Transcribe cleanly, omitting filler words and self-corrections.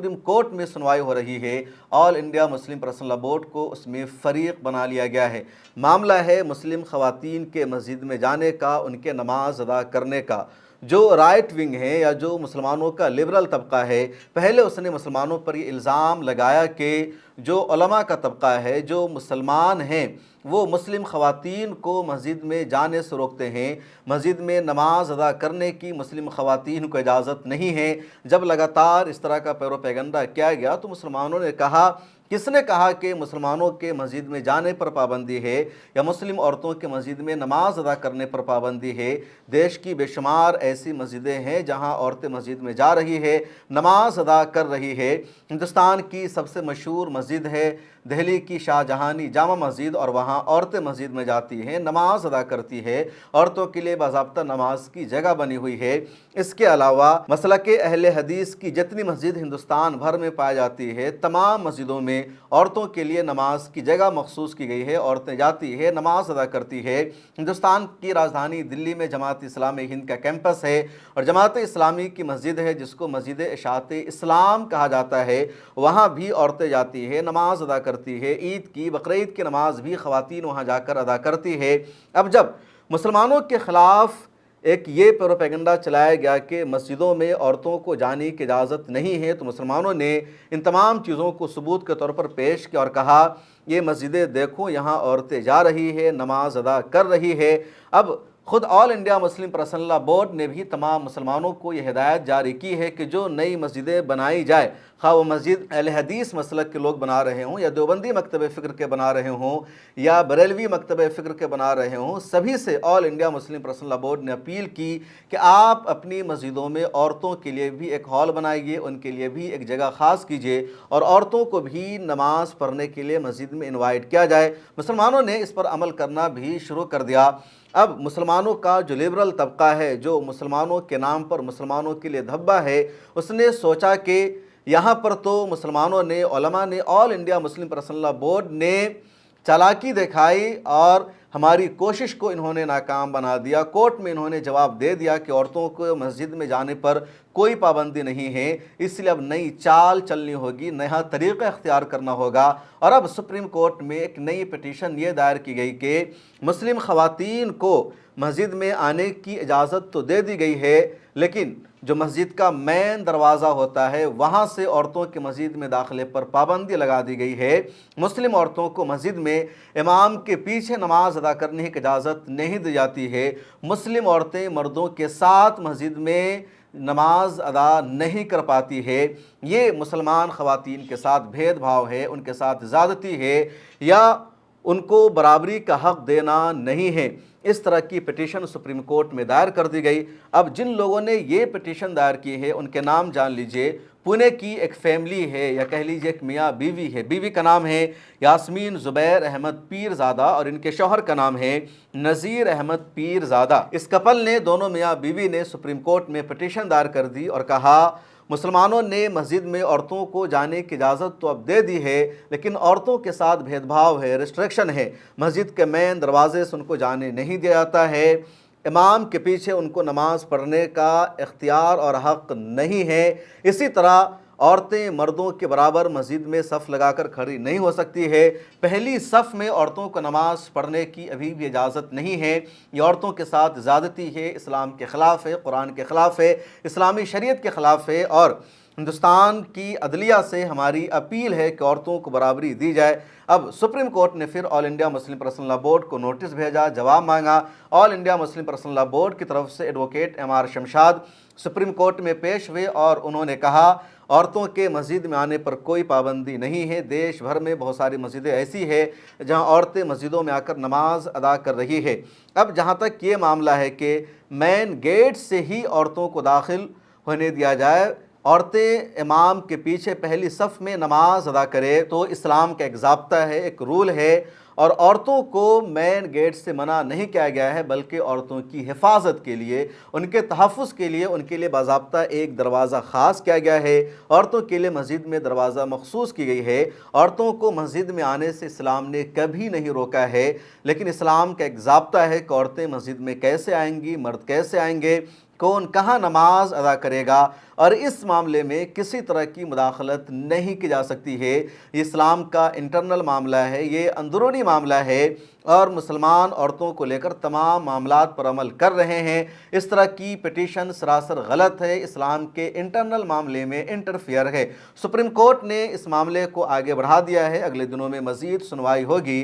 Supreme court میں سنوائی ہو رہی ہے۔ آل India Muslim personal law board کو اس میں فریق بنا لیا گیا ہے۔ معاملہ ہے مسلم خواتین کے مسجد میں جانے کا، ان کے نماز ادا کرنے کا۔ جو رائٹ ونگ ہے یا جو مسلمانوں کا لبرل طبقہ ہے، پہلے اس نے مسلمانوں پر یہ الزام لگایا کہ جو علماء کا طبقہ ہے، جو مسلمان ہیں، وہ مسلم خواتین کو مسجد میں جانے سے روکتے ہیں، مسجد میں نماز ادا کرنے کی مسلم خواتین کو اجازت نہیں ہے۔ جب لگاتار اس طرح کا پیروپیگنڈا کیا گیا تو مسلمانوں نے کہا، کس نے کہا کہ مسلمانوں کے مسجد میں جانے پر پابندی ہے یا مسلم عورتوں کے مسجد میں نماز ادا کرنے پر پابندی ہے؟ دیش کی بے شمار ایسی مسجدیں ہیں جہاں عورتیں مسجد میں جا رہی ہے، نماز ادا کر رہی ہے۔ ہندوستان کی سب سے مشہور مسجد ہے دہلی کی شاہ جہانی جامع مسجد، اور وہاں عورتیں مسجد میں جاتی ہیں، نماز ادا کرتی ہے، عورتوں کے لیے باضابطہ نماز کی جگہ بنی ہوئی ہے۔ اس کے علاوہ مسلک اہل حدیث کی جتنی مسجد ہندوستان بھر میں پائی جاتی ہے، تمام مسجدوں میں عورتوں کے لیے نماز کی جگہ مخصوص کی گئی ہے، عورتیں جاتی ہے، نماز ادا کرتی ہے۔ ہندوستان کی راجدھانی دلی میں جماعت اسلامی ہند کا کیمپس ہے، اور جماعت اسلامی کی مسجد ہے جس کو مسجد اشاعت اسلام کہا جاتا ہے، وہاں بھی عورتیں جاتی ہے، نماز ادا کرتی ہے۔ عید کی، بقرعید کی نماز بھی خواتین وہاں جا کر ادا کرتی ہے۔ اب جب مسلمانوں کے خلاف ایک یہ پیروپیگنڈا چلایا گیا کہ مسجدوں میں عورتوں کو جانے کی اجازت نہیں ہے، تو مسلمانوں نے ان تمام چیزوں کو ثبوت کے طور پر پیش کیا اور کہا، یہ مسجدیں دیکھو، یہاں عورتیں جا رہی ہے، نماز ادا کر رہی ہے۔ اب خود آل India Muslim personal law board نے بھی تمام مسلمانوں کو یہ ہدایت جاری کی ہے کہ جو نئی مسجدیں بنائی جائے، خواہ وہ مسجد اہل حدیث مسلک کے لوگ بنا رہے ہوں یا دیوبندی مکتب فکر کے بنا رہے ہوں یا بریلوی مکتب فکر کے بنا رہے ہوں، سبھی سے آل India Muslim personal law board نے اپیل کی کہ آپ اپنی مسجدوں میں عورتوں کے لیے بھی ایک ہال بنائیے، ان کے لیے بھی ایک جگہ خاص کیجیے، اور عورتوں کو بھی نماز پڑھنے کے لیے مسجد میں انوائٹ کیا جائے۔ مسلمانوں نے اس پر عمل کرنا بھی شروع کر دیا۔ اب مسلمانوں کا جو لبرل طبقہ ہے، جو مسلمانوں کے نام پر مسلمانوں کے لیے دھبا ہے، اس نے سوچا کہ یہاں پر تو مسلمانوں نے، علماء نے، آل India Muslim personal law board نے چالاکی دکھائی اور ہماری کوشش کو انہوں نے ناکام بنا دیا۔ کورٹ میں انہوں نے جواب دے دیا کہ عورتوں کو مسجد میں جانے پر کوئی پابندی نہیں ہے، اس لیے اب نئی چال چلنی ہوگی، نیا طریقہ اختیار کرنا ہوگا۔ اور اب سپریم کورٹ میں ایک نئی پٹیشن یہ دائر کی گئی کہ مسلم خواتین کو مسجد میں آنے کی اجازت تو دے دی گئی ہے، لیکن جو مسجد کا مین دروازہ ہوتا ہے وہاں سے عورتوں کے مسجد میں داخلے پر پابندی لگا دی گئی ہے۔ مسلم عورتوں کو مسجد میں امام کے پیچھے نماز ادا کرنے کی اجازت نہیں دی جاتی ہے۔ مسلم عورتیں مردوں کے ساتھ مسجد میں نماز ادا نہیں کر پاتی ہے۔ یہ مسلمان خواتین کے ساتھ بھید بھاؤ ہے، ان کے ساتھ زیادتی ہے، یا ان کو برابری کا حق دینا نہیں ہے۔ اس طرح کی پٹیشن سپریم کورٹ میں دائر کر دی گئی۔ اب جن لوگوں نے یہ پٹیشن دائر کی ہے ان کے نام جان لیجئے۔ پونے کی ایک فیملی ہے، یا کہہ لیجئے ایک میاں بیوی ہے، بیوی کا نام ہے یاسمین زبیر احمد پیرزادہ اور ان کے شوہر کا نام ہے نذیر احمد پیرزادہ۔ اس کپل نے، دونوں میاں بیوی نے سپریم کورٹ میں پٹیشن دائر کر دی اور کہا، مسلمانوں نے مسجد میں عورتوں کو جانے کی اجازت تو اب دے دی ہے، لیکن عورتوں کے ساتھ بھید بھاؤ ہے، ریسٹرکشن ہے۔ مسجد کے مین دروازے سے ان کو جانے نہیں دیا جاتا ہے، امام کے پیچھے ان کو نماز پڑھنے کا اختیار اور حق نہیں ہے۔ اسی طرح عورتیں مردوں کے برابر مسجد میں صف لگا کر کھڑی نہیں ہو سکتی ہے۔ پہلی صف میں عورتوں کو نماز پڑھنے کی ابھی بھی اجازت نہیں ہے۔ یہ عورتوں کے ساتھ زیادتی ہے، اسلام کے خلاف ہے، قرآن کے خلاف ہے، اسلامی شریعت کے خلاف ہے، اور ہندوستان کی عدلیہ سے ہماری اپیل ہے کہ عورتوں کو برابری دی جائے۔ اب سپریم کورٹ نے پھر all India Muslim personal law board کو نوٹس بھیجا، جواب مانگا۔ All India Muslim personal law board کی طرف سے advocate M R Shamshad supreme court میں پیش ہوئے اور انہوں نے کہا، عورتوں کے مسجد میں آنے پر کوئی پابندی نہیں ہے۔ دیش بھر میں بہت ساری مسجدیں ایسی ہیں جہاں عورتیں مسجدوں میں آ کر نماز ادا کر رہی ہے۔ اب جہاں تک یہ معاملہ ہے کہ مین گیٹ سے ہی عورتوں کو داخل ہونے دیا جائے، عورتیں امام کے پیچھے پہلی صف میں نماز ادا کرے، تو اسلام کا ایک ضابطہ ہے، ایک رول ہے، اور عورتوں کو مین گیٹ سے منع نہیں کیا گیا ہے، بلکہ عورتوں کی حفاظت کے لیے، ان کے تحفظ کے لیے ان کے لیے باضابطہ ایک دروازہ خاص کیا گیا ہے۔ عورتوں کے لیے مسجد میں دروازہ مخصوص کی گئی ہے۔ عورتوں کو مسجد میں آنے سے اسلام نے کبھی نہیں روکا ہے، لیکن اسلام کا ایک ضابطہ ہے کہ عورتیں مسجد میں کیسے آئیں گی، مرد کیسے آئیں گے، کون کہاں نماز ادا کرے گا، اور اس معاملے میں کسی طرح کی مداخلت نہیں کی جا سکتی ہے۔ یہ اسلام کا انٹرنل معاملہ ہے، یہ اندرونی معاملہ ہے، اور مسلمان عورتوں کو لے کر تمام معاملات پر عمل کر رہے ہیں۔ اس طرح کی پٹیشن سراسر غلط ہے، اسلام کے انٹرنل معاملے میں انٹرفیئر ہے۔ سپریم کورٹ نے اس معاملے کو آگے بڑھا دیا ہے، اگلے دنوں میں مزید سنوائی ہوگی۔